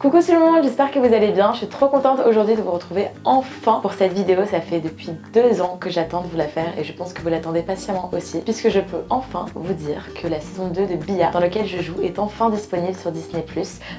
Coucou tout le monde, j'espère que vous allez bien. Je suis trop contente aujourd'hui de vous retrouver enfin pour cette vidéo. Ça fait depuis 2 ans que j'attends de vous la faire et je pense que vous l'attendez patiemment aussi, puisque je peux enfin vous dire que la saison 2 de Bia, dans laquelle je joue, est enfin disponible sur Disney+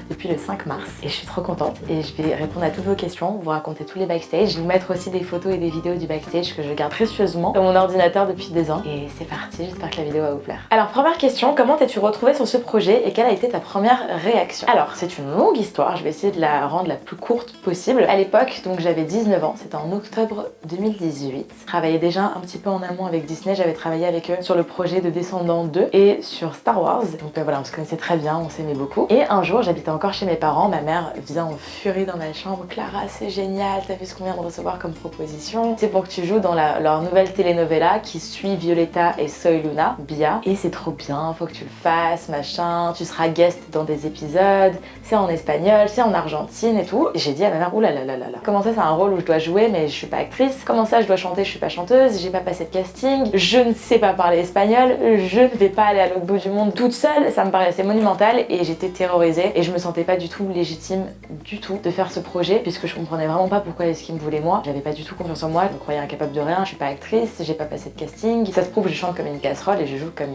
depuis le 5 mars. Et je suis trop contente et je vais répondre à toutes vos questions, vous raconter tous les backstage, je vais vous mettre aussi des photos et des vidéos du backstage que je garde précieusement dans mon ordinateur depuis 2 ans. Et c'est parti, j'espère que la vidéo va vous plaire. Alors première question, comment t'es-tu retrouvée sur ce projet et quelle a été ta première réaction? Alors c'est une longue histoire, je vais essayer de la rendre la plus courte possible. À l'époque, donc j'avais 19 ans, c'était en octobre 2018. Je travaillais déjà un petit peu en amont avec Disney, j'avais travaillé avec eux sur le projet de Descendants 2 et sur Star Wars. Donc voilà, on se connaissait très bien, on s'aimait beaucoup. Et un jour, j'habitais encore chez mes parents, ma mère vient en furie dans ma chambre. Clara, c'est génial, t'as vu ce qu'on vient de recevoir comme proposition? C'est pour que tu joues dans leur nouvelle telenovela qui suit Violeta et Soy Luna, Bia. Et c'est trop bien, faut que tu le fasses, machin. Tu seras guest dans des épisodes, c'est en espagnol, c'est en Argentine et tout. Et j'ai dit à ma mère, oulalalala, comment ça c'est un rôle où je dois jouer mais je suis pas actrice? Comment ça je dois chanter, je suis pas chanteuse? J'ai pas passé de casting, je ne sais pas parler espagnol, je ne vais pas aller à l'autre bout du monde toute seule. Ça me paraissait monumental et j'étais terrorisée et je me sentais pas du tout légitime du tout de faire ce projet puisque je comprenais vraiment pas pourquoi est-ce qu'il me voulait moi. J'avais pas du tout confiance en moi, je me croyais incapable de rien, je suis pas actrice, j'ai pas passé de casting. Ça se prouve, je chante comme une casserole et je joue comme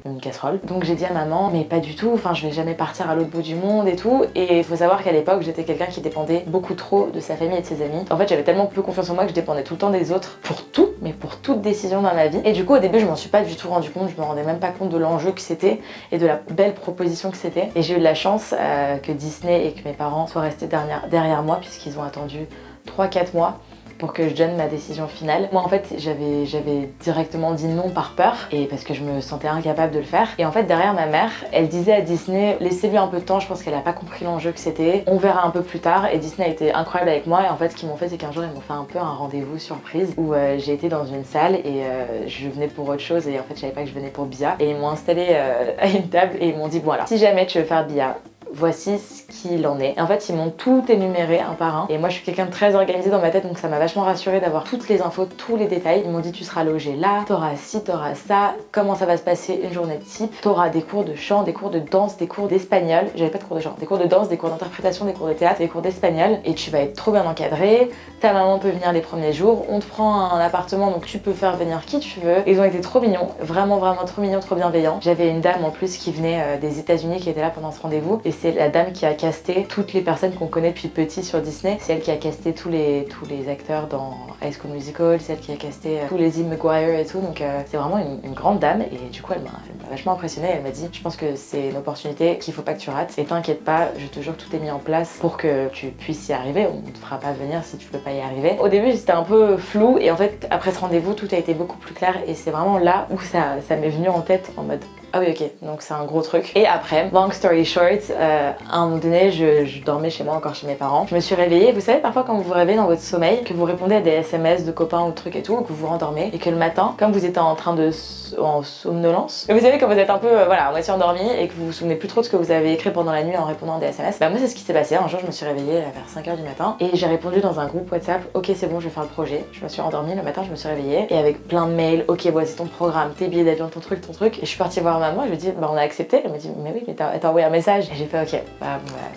une casserole. Donc j'ai dit à maman, mais pas du tout, enfin je vais jamais partir à l'autre bout du monde et tout. Et il faut savoir qu'à l'époque j'étais quelqu'un qui dépendait beaucoup trop de sa famille et de ses amis. En fait j'avais tellement peu confiance en moi que je dépendais tout le temps des autres pour tout, mais pour toute décision dans ma vie. Et du coup au début je m'en suis pas du tout rendu compte, je me rendais même pas compte de l'enjeu que c'était et de la belle proposition que c'était. Et j'ai eu de la chance que Disney et que mes parents soient restés derrière moi puisqu'ils ont attendu 3-4 mois pour que je donne ma décision finale. Moi en fait j'avais directement dit non par peur et parce que je me sentais incapable de le faire. Et en fait derrière ma mère, elle disait à Disney, laissez-lui un peu de temps, je pense qu'elle a pas compris l'enjeu que c'était, on verra un peu plus tard. Et Disney a été incroyable avec moi et en fait ce qu'ils m'ont fait c'est qu'un jour ils m'ont fait un peu un rendez-vous surprise où j'ai été dans une salle et je venais pour autre chose et en fait je savais pas que je venais pour Bia et ils m'ont installé à une table et ils m'ont dit bon alors si jamais tu veux faire Bia, voici ce qu'il en est. Et en fait, ils m'ont tout énuméré un par un. Et moi, je suis quelqu'un de très organisé dans ma tête, donc ça m'a vachement rassurée d'avoir toutes les infos, tous les détails. Ils m'ont dit, tu seras logé là, t'auras ci, t'auras ça, comment ça va se passer une journée type. T'auras des cours de chant, des cours de danse, des cours d'espagnol. J'avais pas de cours de chant, des cours de danse, des cours d'interprétation, des cours de théâtre, des cours d'espagnol. Et tu vas être trop bien encadré. Ta maman peut venir les premiers jours. On te prend un appartement, donc tu peux faire venir qui tu veux. Ils ont été trop mignons, vraiment trop mignons, trop bienveillants. J'avais une dame en plus qui venait des États-Unis qui était là pendant ce rendez-vous. Et c'est la dame qui a casté toutes les personnes qu'on connaît depuis petit sur Disney. C'est elle qui a casté tous les acteurs dans High School Musical, c'est elle qui a casté tous les Lizzie McGuire et tout. Donc c'est vraiment une grande dame et du coup elle m'a vachement impressionnée. Elle m'a dit, je pense que c'est une opportunité qu'il faut pas que tu rates et t'inquiète pas, je te jure que tout est mis en place pour que tu puisses y arriver. On te fera pas venir si tu peux pas y arriver. Au début c'était un peu flou et en fait après ce rendez-vous tout a été beaucoup plus clair et c'est vraiment là où ça m'est venu en tête en mode ah oui ok, donc c'est un gros truc. Et après, long story short, à un moment donné, je dormais chez moi, encore chez mes parents. Je me suis réveillée, vous savez parfois quand vous vous réveillez dans votre sommeil, que vous répondez à des SMS de copains ou de trucs et tout, que vous vous rendormez, et que le matin, comme vous êtes en train de en somnolence, vous savez quand vous êtes un peu voilà, à moitié endormi et que vous vous souvenez plus trop de ce que vous avez écrit pendant la nuit en répondant à des SMS. Bah moi c'est ce qui s'est passé, un jour je me suis réveillée vers 5h du matin et j'ai répondu dans un groupe WhatsApp, ok c'est bon je vais faire le projet. Je me suis endormie, le matin je me suis réveillée et avec plein de mails, ok voici ton programme, tes billets d'avion, ton truc. Et je suis partie voir maman, je lui ai dit bah on a accepté. Elle m'a dit mais oui mais t'as envoyé un message. Et j'ai fait ok,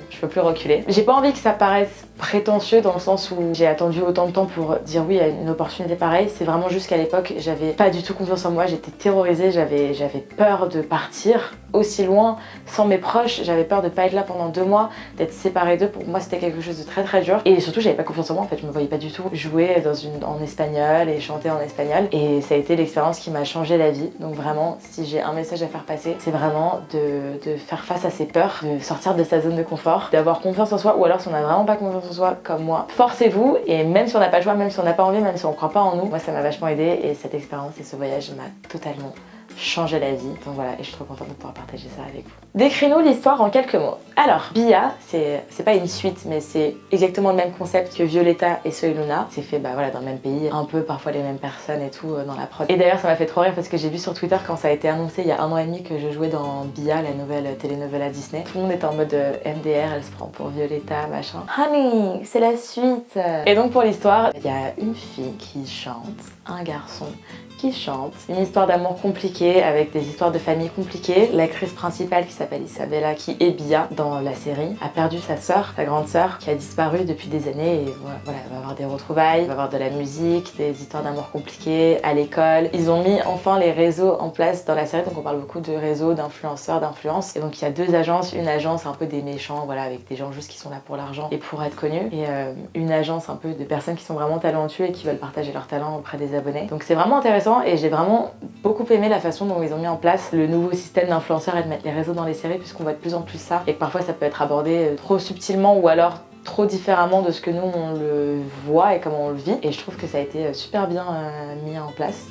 je peux plus reculer. J'ai pas envie que ça paraisse prétentieux dans le sens où j'ai attendu autant de temps pour dire oui à une opportunité pareille. C'est vraiment juste qu'à l'époque j'avais pas du tout confiance en moi, j'étais terrorisée, j'avais peur de partir aussi loin sans mes proches, j'avais peur de pas être là pendant 2 mois, d'être séparée d'eux. Pour moi c'était quelque chose de très dur et surtout j'avais pas confiance en moi en fait, je me voyais pas du tout jouer en espagnol et chanter en espagnol et ça a été l'expérience qui m'a changé la vie. Donc vraiment si j'ai un message à faire passer, c'est vraiment de faire face à ses peurs, de sortir de sa zone de confort, d'avoir confiance en soi ou alors si on n'a vraiment pas confiance en soi comme moi, forcez-vous et même si on n'a pas le choix, même si on n'a pas envie, même si on croit pas en nous, moi ça m'a vachement aidé et cette expérience et ce voyage m'a totalement changé la vie. Donc voilà, et je suis trop contente de pouvoir partager ça avec vous. Décris-nous l'histoire en quelques mots. Alors, Bia, c'est pas une suite, mais c'est exactement le même concept que Violeta et Soy Luna. C'est fait voilà, dans le même pays, un peu parfois les mêmes personnes et tout dans la prod. Et d'ailleurs, ça m'a fait trop rire parce que j'ai vu sur Twitter quand ça a été annoncé il y a 1 an et demi que je jouais dans Bia, la nouvelle telenovela Disney. Tout le monde était en mode MDR, elle se prend pour Violeta, machin. Honey, c'est la suite. Et donc pour l'histoire, il y a une fille qui chante, un garçon qui chante. Une histoire d'amour compliquée avec des histoires de famille compliquées. L'actrice principale qui s'appelle Isabella, qui est Bia dans la série, a perdu sa sœur, sa grande sœur, qui a disparu depuis des années et voilà, elle va avoir des retrouvailles, il va avoir de la musique, des histoires d'amour compliquées à l'école. Ils ont mis enfin les réseaux en place dans la série, donc on parle beaucoup de réseaux, d'influenceurs, d'influence. Et donc il y a deux agences, une agence un peu des méchants, voilà, avec des gens juste qui sont là pour l'argent et pour être connus, et une agence un peu de personnes qui sont vraiment talentueux et qui veulent partager leur talent auprès des abonnés. Donc c'est vraiment intéressant et j'ai vraiment beaucoup aimé la façon dont ils ont mis en place le nouveau système d'influenceurs et de mettre les réseaux dans les séries, puisqu'on voit de plus en plus ça et que parfois ça peut être abordé trop subtilement ou alors trop différemment de ce que nous on le voit et comment on le vit, et je trouve que ça a été super bien mis en place,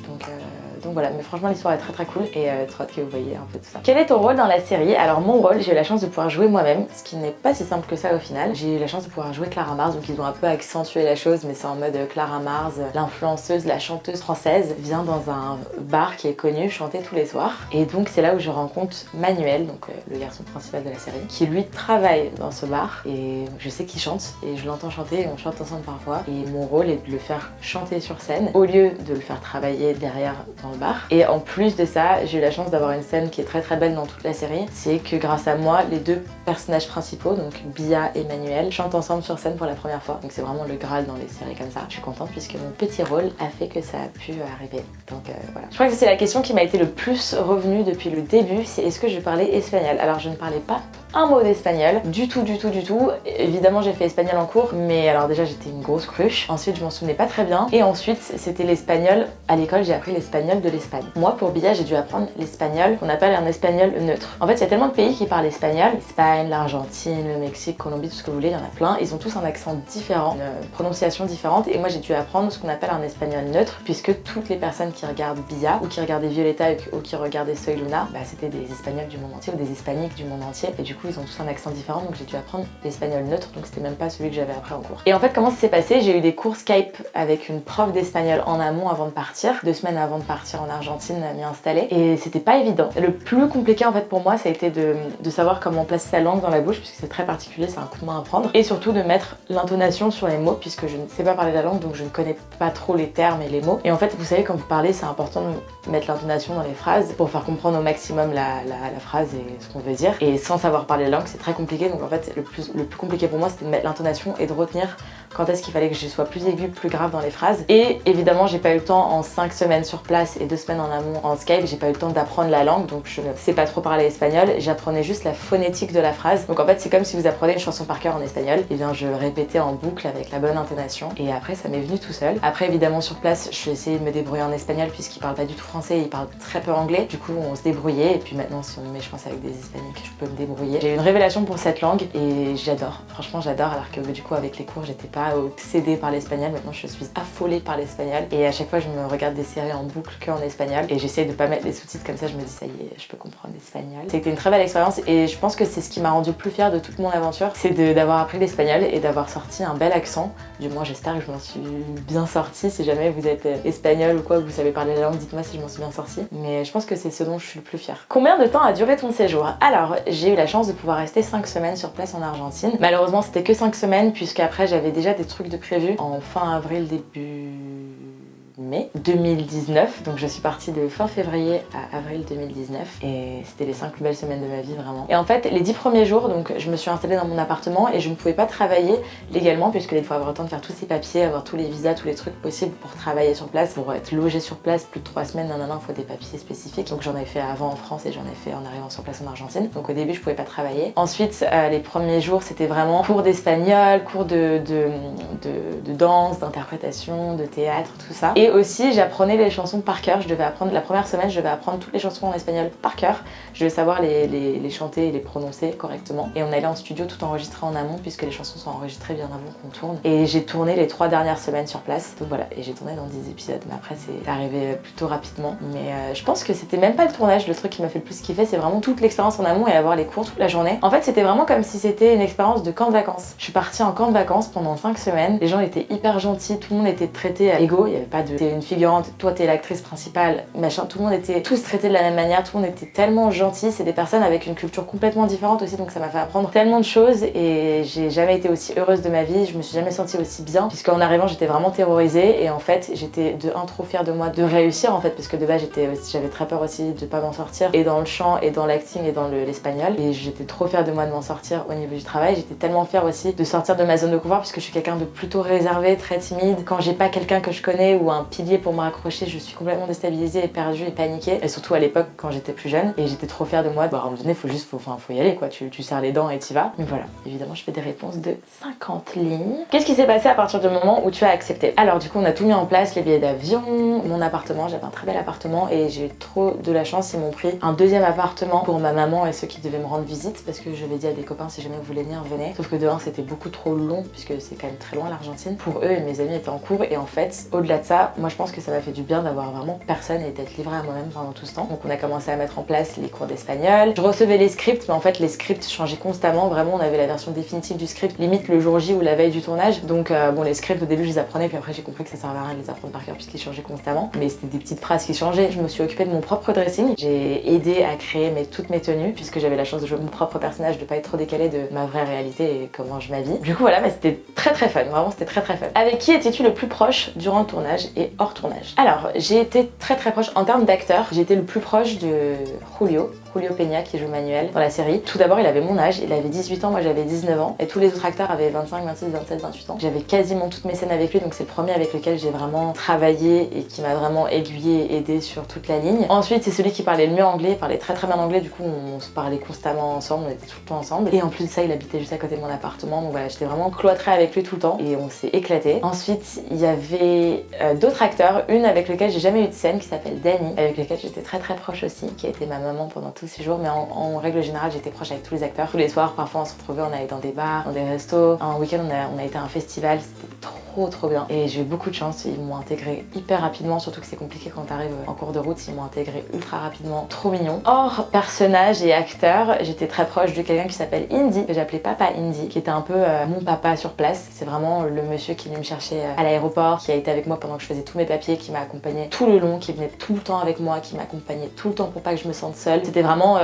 donc voilà, mais franchement l'histoire est très très cool et trop hâte que vous voyez un peu tout ça. Quel est ton rôle dans la série? Alors mon rôle, j'ai eu la chance de pouvoir jouer moi-même, ce qui n'est pas si simple que ça au final. J'ai eu la chance de pouvoir jouer Clara Mars, donc ils ont un peu accentué la chose, mais c'est en mode Clara Mars, l'influenceuse, la chanteuse française, vient dans un bar qui est connu chanter tous les soirs, et donc c'est là où je rencontre Manuel, donc le garçon principal de la série, qui lui travaille dans ce bar, et je sais qu'il chante et je l'entends chanter et on chante ensemble parfois, et mon rôle est de le faire chanter sur scène au lieu de le faire travailler derrière dans le bar. Et en plus de ça, j'ai eu la chance d'avoir une scène qui est très très belle dans toute la série, c'est que grâce à moi, les deux personnages principaux, donc Bia et Manuel, chantent ensemble sur scène pour la première fois, donc c'est vraiment le Graal dans les séries comme ça. Je suis contente puisque mon petit rôle a fait que ça a pu arriver, donc voilà. Je crois que c'est la question qui m'a été le plus revenue depuis le début, c'est est-ce que je parlais espagnol? Alors je ne parlais pas un mot d'espagnol, du tout. Évidemment j'ai fait espagnol en cours, mais alors déjà j'étais une grosse cruche, ensuite je m'en souvenais pas très bien, et ensuite c'était l'espagnol, à l'école j'ai appris l'espagnol de l'Espagne. Moi pour Bia j'ai dû apprendre l'espagnol qu'on appelle un espagnol neutre. En fait il y a tellement de pays qui parlent espagnol, l'Espagne, l'Argentine, le Mexique, Colombie, tout ce que vous voulez, il y en a plein, ils ont tous un accent différent, une prononciation différente, et moi j'ai dû apprendre ce qu'on appelle un espagnol neutre, puisque toutes les personnes qui regardent Bia, ou qui regardaient Violeta, ou qui regardaient Soy Luna, bah c'était des espagnols du monde entier, ou des hispaniques du monde entier, et du coup ils ont tous un accent différent, donc j'ai dû apprendre l'espagnol neutre, donc c'était même pas celui que j'avais appris en cours. Et en fait comment ça s'est passé? J'ai eu des cours Skype avec une prof d'espagnol en amont avant de partir, 2 semaines avant de partir en Argentine, m'y installer, et c'était pas évident. Le plus compliqué en fait pour moi ça a été de savoir comment placer sa langue dans la bouche, puisque c'est très particulier, c'est un coup de main à prendre, et surtout de mettre l'intonation sur les mots, puisque je ne sais pas parler la langue, donc je ne connais pas trop les termes et les mots. Et en fait vous savez, quand vous parlez, c'est important de mettre l'intonation dans les phrases pour faire comprendre au maximum la phrase et ce qu'on veut dire, et sans savoir parler la langue c'est très compliqué. Donc en fait le plus compliqué pour moi c'était de mettre l'intonation et de retenir quand est-ce qu'il fallait que je sois plus aiguë, plus grave dans les phrases. Et évidemment j'ai pas eu le temps, en 5 semaines sur place et 2 semaines en amont en Skype, j'ai pas eu le temps d'apprendre la langue, donc je ne sais pas trop parler espagnol, j'apprenais juste la phonétique de la phrase. Donc en fait c'est comme si vous apprenez une chanson par cœur en espagnol, et bien je répétais en boucle avec la bonne intonation, et après ça m'est venu tout seul. Après évidemment sur place je essayé de me débrouiller en espagnol, puisqu'ils parlent pas du tout français, ils parlent très peu anglais, du coup on se débrouillait, et puis maintenant si on me met je pense avec des hispaniques je peux me débrouiller. J'ai eu une révélation pour cette langue et j'adore, franchement j'adore, alors que du coup avec les cours j'étais pas obsédée par l'espagnol, maintenant je suis affolée par l'espagnol, et à chaque fois je me regarde des séries en boucle que en espagnol, et j'essaie de pas mettre les sous-titres, comme ça je me dis ça y est, je peux comprendre l'espagnol. C'était une très belle expérience, et je pense que c'est ce qui m'a rendu le plus fière de toute mon aventure, c'est d'avoir appris l'espagnol et d'avoir sorti un bel accent. Du moins j'espère que je m'en suis bien sortie. Si jamais vous êtes espagnol ou quoi, que vous savez parler la langue, dites-moi si je m'en suis bien sortie, mais je pense que c'est ce dont je suis le plus fière. Combien de temps a duré ton séjour? Alors j'ai eu la chance de pouvoir rester 5 semaines sur place en Argentine. Malheureusement c'était que 5 semaines, puisqu'après j'avais déjà des trucs de prévu en fin avril, début mai 2019, donc je suis partie de fin février à avril 2019, et c'était les 5 plus belles semaines de ma vie vraiment. Et en fait les 10 premiers jours, donc je me suis installée dans mon appartement et je ne pouvais pas travailler légalement, puisque il faut avoir le temps de faire tous ces papiers, avoir tous les visas, tous les trucs possibles pour travailler sur place, pour être logé sur place plus de 3 semaines, il faut des papiers spécifiques, donc j'en ai fait avant en France et j'en ai fait en arrivant sur place en Argentine, donc au début je pouvais pas travailler. Ensuite les premiers jours c'était vraiment cours d'espagnol, cours de danse, d'interprétation, de théâtre, tout ça. Et aussi j'apprenais les chansons par cœur. Je devais apprendre, la première semaine je devais apprendre toutes les chansons en espagnol par cœur. Je devais savoir les chanter et les prononcer correctement. Et on allait en studio tout enregistré en amont, puisque les chansons sont enregistrées bien avant qu'on tourne. Et j'ai tourné les 3 dernières semaines sur place. Donc voilà, et j'ai tourné dans 10 épisodes. Mais après c'est arrivé plutôt rapidement. Mais je pense que c'était même pas le tournage, le truc qui m'a fait le plus kiffer, c'est vraiment toute l'expérience en amont et avoir les cours toute la journée. En fait c'était vraiment comme si c'était une expérience de camp de vacances. Je suis partie en camp de vacances pendant 5 semaines. Les gens étaient hyper gentils, tout le monde était traité à égaux, il n'y avait pas de de t'es une figurante, toi t'es l'actrice principale, machin, tout le monde était tous traités de la même manière, tout le monde était tellement gentil, c'est des personnes avec une culture complètement différente aussi, donc ça m'a fait apprendre tellement de choses et j'ai jamais été aussi heureuse de ma vie, je me suis jamais sentie aussi bien, puisqu'en arrivant j'étais vraiment terrorisée et en fait j'étais de un trop fière de moi de réussir en fait, parce que de base j'avais très peur aussi de pas m'en sortir, et dans le chant et dans l'acting et dans l'espagnol, et j'étais trop fière de moi de m'en sortir au niveau du travail. J'étais tellement fière aussi de sortir de ma zone de confort, puisque je suis quelqu'un de plutôt réservé, très timide. Quand j'ai pas quelqu'un que je connais ou un pilier pour me raccrocher, je suis complètement déstabilisée et perdue et paniquée, et surtout à l'époque quand j'étais plus jeune, et j'étais trop fière de moi. Bah, à un moment donné faut y aller quoi, tu serres les dents et t'y vas. Mais voilà, évidemment je fais des réponses de 50 lignes. Qu'est-ce qui s'est passé à partir du moment où tu as accepté? Alors du coup on a tout mis en place, les billets d'avion, mon appartement, j'avais un très bel appartement et j'ai eu trop de la chance, ils m'ont pris un deuxième appartement pour ma maman et ceux qui devaient me rendre visite, parce que j'avais dit à des copains si jamais vous voulez venir, venez. Sauf que de un c'était beaucoup trop long, puisque c'est quand même très loin l'Argentine pour eux, et mes amis étaient en cours, et en fait au-delà de ça, moi je pense que ça m'a fait du bien d'avoir vraiment personne et d'être livrée à moi-même pendant tout ce temps. Donc on a commencé à mettre en place les cours d'espagnol, je recevais les scripts, mais en fait les scripts changeaient constamment, vraiment on avait la version définitive du script limite le jour J ou la veille du tournage. Donc bon, les scripts au début je les apprenais, puis après j'ai compris que ça servait à rien de les apprendre par cœur puisqu'ils changeaient constamment, mais c'était des petites phrases qui changeaient. Je me suis occupée de mon propre dressing, j'ai aidé à créer toutes mes tenues, puisque j'avais la chance de jouer mon propre personnage, de pas être trop décalée de ma vraie réalité et comment je m'habille. Du coup voilà, mais c'était très fun, vraiment c'était très fun. Avec qui étais-tu le plus proche durant le tournage et hors tournage? Alors j'ai été très proche en termes d'acteur, j'ai été le plus proche de Julio Peña qui joue Manuel dans la série. Tout d'abord il avait mon âge, il avait 18 ans, moi j'avais 19 ans, et tous les autres acteurs avaient 25, 26, 27, 28 ans. J'avais quasiment toutes mes scènes avec lui, donc c'est le premier avec lequel j'ai vraiment travaillé et qui m'a vraiment aiguillé et aidé sur toute la ligne. Ensuite c'est celui qui parlait le mieux anglais, il parlait très bien anglais, du coup on se parlait constamment ensemble, on était tout le temps ensemble, et en plus de ça il habitait juste à côté de mon appartement, donc voilà, j'étais vraiment cloîtrée avec lui tout le temps et on s'est éclaté. Ensuite il y avait d'autres acteurs, une avec laquelle j'ai jamais eu de scène qui s'appelle Dani, avec laquelle j'étais très proche aussi, qui a été ma maman pendant tous ces jours, mais en règle générale j'étais proche avec tous les acteurs. Tous les soirs parfois on se retrouvait, on allait dans des bars, dans des restos. Un week-end on a été à un festival, c'était trop bien, et j'ai eu beaucoup de chance, ils m'ont intégré hyper rapidement, surtout que c'est compliqué quand t'arrives en cours de route, ils m'ont intégré ultra rapidement, trop mignon. Hors personnage et acteur, j'étais très proche de quelqu'un qui s'appelle Indy, que j'appelais Papa Indy, qui était un peu mon papa sur place. C'est vraiment le monsieur qui venait me chercher à l'aéroport, qui a été avec moi pendant que je faisais tous mes papiers, qui m'a accompagné tout le long, qui venait tout le temps avec moi, qui m'accompagnait tout le temps pour pas que je me sente seule. C'était vraiment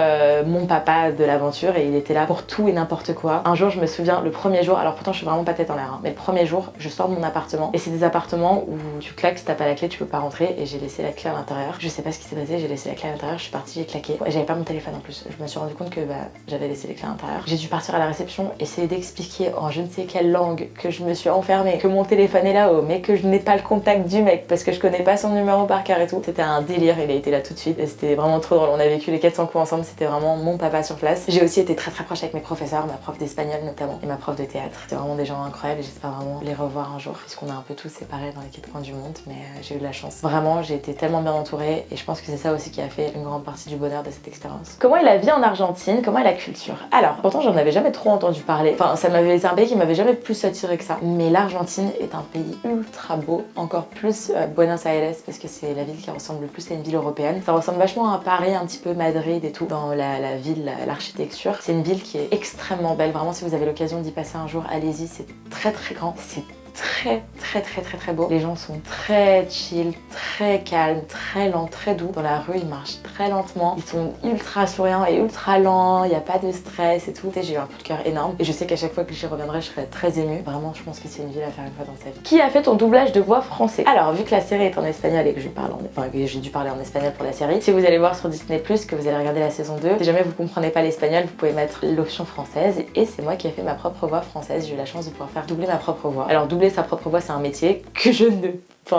mon papa de l'aventure, et il était là pour tout et n'importe quoi. Un jour je me souviens, le premier jour, alors pourtant je suis vraiment pas tête en l'air, hein, mais le premier jour je sors de mon appartement, et c'est des appartements où tu claques, si t'as pas la clé tu peux pas rentrer, et j'ai laissé la clé à l'intérieur. Je sais pas ce qui s'est passé, j'ai laissé la clé à l'intérieur, je suis partie, j'ai claqué, et j'avais pas mon téléphone en plus. Je me suis rendu compte que j'avais laissé les clés à l'intérieur. J'ai dû partir à la réception, essayer d'expliquer en je ne sais quelle langue que je me suis enfermée, que mon téléphone est là-haut, mais que je n'ai pas le contact du mec parce que je connais pas son numéro par cœur et tout. C'était un délire, il a été là tout de suite et c'était vraiment trop drôle. On a vécu les 400 coups ensemble, c'était vraiment mon papa sur place. J'ai aussi été très proche avec mes professeurs, ma prof d'espagnol notamment et ma prof de théâtre. C'était vraiment des gens incroyables et j'espère vraiment les revoir un jour, puisqu'on est un peu tous séparés dans les quatre coins du monde, mais j'ai eu de la chance. Vraiment, j'ai été tellement bien entourée, et je pense que c'est ça aussi qui a fait une grande partie du bonheur de cette expérience. Comment est la vie en Argentine? Comment est la culture? Alors, pourtant j'en avais jamais trop entendu parler. Enfin, c'est un pays qui m'avait jamais plus attiré que ça. Mais l'Argentine est un pays ultra beau, encore plus Buenos Aires, parce que c'est la ville qui ressemble le plus à une ville européenne. Ça ressemble vachement à Paris, un petit peu Madrid et tout, dans la ville, l'architecture. C'est une ville qui est extrêmement belle. Vraiment, si vous avez l'occasion d'y passer un jour, allez-y, c'est très grand. C'est très beau. Les gens sont très chill, très calmes, très lents, très doux. Dans la rue, ils marchent très lentement. Ils sont ultra souriants et ultra lents. Il n'y a pas de stress et tout. J'ai eu un coup de cœur énorme. Et je sais qu'à chaque fois que j'y reviendrai, je serai très émue. Vraiment, je pense que c'est une ville à faire une fois dans sa vie. Qui a fait ton doublage de voix français? Alors, vu que la série est en espagnol et que que j'ai dû parler en espagnol pour la série, si vous allez voir sur Disney+, que vous allez regarder la saison 2, si jamais vous comprenez pas l'espagnol, vous pouvez mettre l'option française. Et c'est moi qui ai fait ma propre voix française. J'ai eu la chance de pouvoir faire doubler ma propre voix. Alors, doubler sa propre voix, c'est un métier que je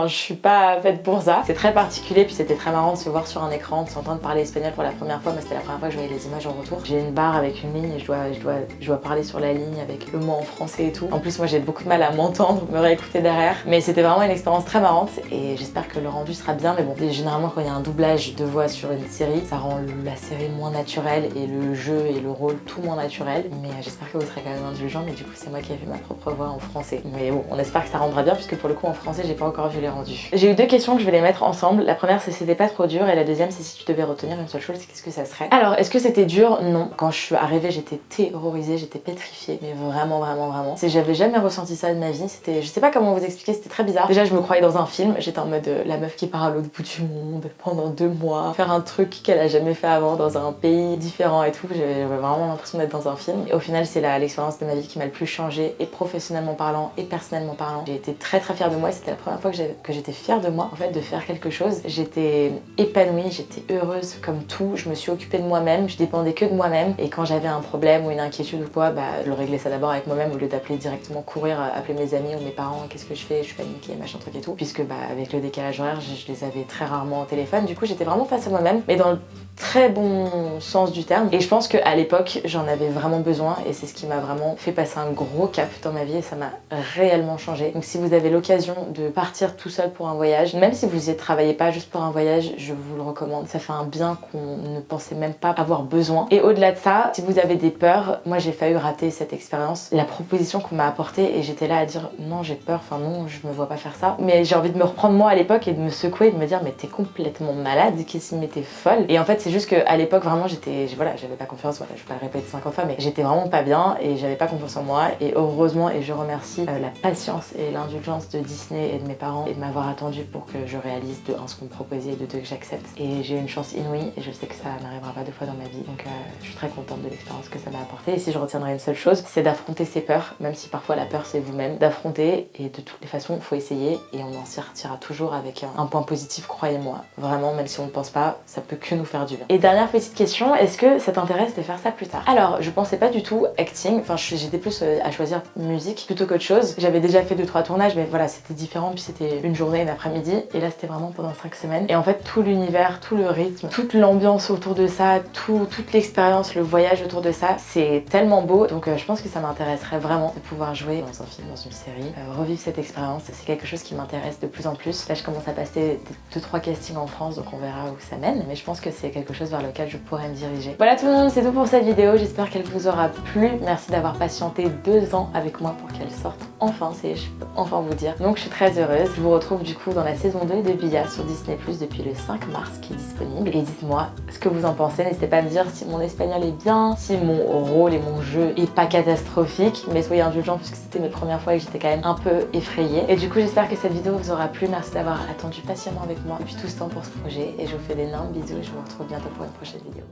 suis pas faite pour ça. C'est très particulier, puis c'était très marrant de se voir sur un écran, de s'entendre parler espagnol pour la première fois. Moi, c'était la première fois que je voyais les images en retour. J'ai une barre avec une ligne et je dois parler sur la ligne avec le mot en français et tout. En plus, moi, j'ai beaucoup de mal à m'entendre, me réécouter derrière. Mais c'était vraiment une expérience très marrante et j'espère que le rendu sera bien. Mais bon, généralement, quand il y a un doublage de voix sur une série, ça rend la série moins naturelle et le jeu et le rôle tout moins naturel. Mais j'espère que vous serez quand même indulgents. Mais du coup, c'est moi qui ai fait ma propre voix en français. Mais bon, on espère que ça rendra bien, puisque pour le coup, en français, j'ai pas encore vu je l'ai rendu. J'ai eu deux questions que je vais les mettre ensemble. La première c'est c'était pas trop dur et la deuxième c'est si tu devais retenir une seule chose, qu'est-ce que ça serait? Alors est-ce que c'était dur? Non. Quand je suis arrivée j'étais terrorisée, j'étais pétrifiée, mais vraiment. J'avais jamais ressenti ça de ma vie, c'était, je sais pas comment vous expliquer, c'était très bizarre. Déjà je me croyais dans un film, j'étais en mode la meuf qui part à l'autre bout du monde pendant 2 mois, faire un truc qu'elle a jamais fait avant dans un pays différent et tout. J'avais vraiment l'impression d'être dans un film. Et au final c'est l'expérience de ma vie qui m'a le plus changé, et professionnellement parlant et personnellement parlant. J'ai été très fière de moi et c'était la première fois que j'étais fière de moi en fait de faire quelque chose. J'étais épanouie, j'étais heureuse comme tout, je me suis occupée de moi-même, je dépendais que de moi-même, et quand j'avais un problème ou une inquiétude ou quoi, bah je le réglais ça d'abord avec moi-même au lieu d'appeler directement, courir, appeler mes amis ou mes parents, qu'est-ce que je fais, je suis paniquée, machin truc et tout, puisque bah avec le décalage horaire je les avais très rarement au téléphone. Du coup j'étais vraiment face à moi-même, mais dans le très bon sens du terme, et je pense qu'à l'époque j'en avais vraiment besoin, et c'est ce qui m'a vraiment fait passer un gros cap dans ma vie et ça m'a réellement changé. Donc si vous avez l'occasion de partir tout seul pour un voyage, même si vous y travaillez pas, juste pour un voyage, je vous le recommande. Ça fait un bien qu'on ne pensait même pas avoir besoin. Et au-delà de ça, si vous avez des peurs, moi j'ai failli rater cette expérience, la proposition qu'on m'a apportée, et j'étais là à dire non j'ai peur, enfin non je me vois pas faire ça, mais j'ai envie de me reprendre moi à l'époque et de me secouer et de me dire mais t'es complètement malade, qu'est-ce qui m'était folle. Et en fait c'est juste qu'à l'époque vraiment voilà, j'avais pas confiance, voilà, je vais pas le répéter 50 fois, mais j'étais vraiment pas bien et j'avais pas confiance en moi. Et heureusement, et je remercie la patience et l'indulgence de Disney et de mes parents et de m'avoir attendu pour que je réalise de un ce qu'on me proposait et de deux que j'accepte. Et j'ai eu une chance inouïe et je sais que ça n'arrivera pas 2 fois dans ma vie, donc je suis très contente de l'expérience que ça m'a apporté. Et si je retiendrai une seule chose, c'est d'affronter ses peurs, même si parfois la peur c'est vous-même, d'affronter, et de toutes les façons il faut essayer et on en sortira toujours avec un point positif, croyez-moi. Vraiment, même si on ne pense pas, ça peut que nous faire du bien. Et dernière petite question, est-ce que ça t'intéresse de faire ça plus tard? Alors je pensais pas du tout acting, enfin j'étais plus à choisir musique plutôt qu'autre chose. J'avais déjà fait 2-3 tournages, mais voilà c'était différent, puis c'était une journée, une après-midi, et là c'était vraiment pendant 5 semaines. Et en fait tout l'univers, tout le rythme, toute l'ambiance autour de ça, toute l'expérience, le voyage autour de ça, c'est tellement beau. Donc je pense que ça m'intéresserait vraiment de pouvoir jouer dans un film, dans une série, revivre cette expérience. C'est quelque chose qui m'intéresse de plus en plus. Là je commence à passer 2-3 castings en France, donc on verra où ça mène, mais je pense que c'est quelque chose vers lequel je pourrais me diriger. Voilà tout le monde, c'est tout pour cette vidéo, j'espère qu'elle vous aura plu. Merci d'avoir patienté 2 ans avec moi pour qu'elle sorte enfin, je peux enfin vous dire. Donc je suis très heureuse. Je vous retrouve du coup dans la saison 2 de Bia sur Disney+ depuis le 5 mars qui est disponible. Et dites-moi ce que vous en pensez, n'hésitez pas à me dire si mon espagnol est bien, si mon rôle et mon jeu est pas catastrophique, mais soyez indulgents puisque c'était mes premières fois et que j'étais quand même un peu effrayée. Et du coup j'espère que cette vidéo vous aura plu. Merci d'avoir attendu patiemment avec moi depuis tout ce temps pour ce projet, et je vous fais d'énormes bisous et je vous retrouve bientôt pour une prochaine vidéo.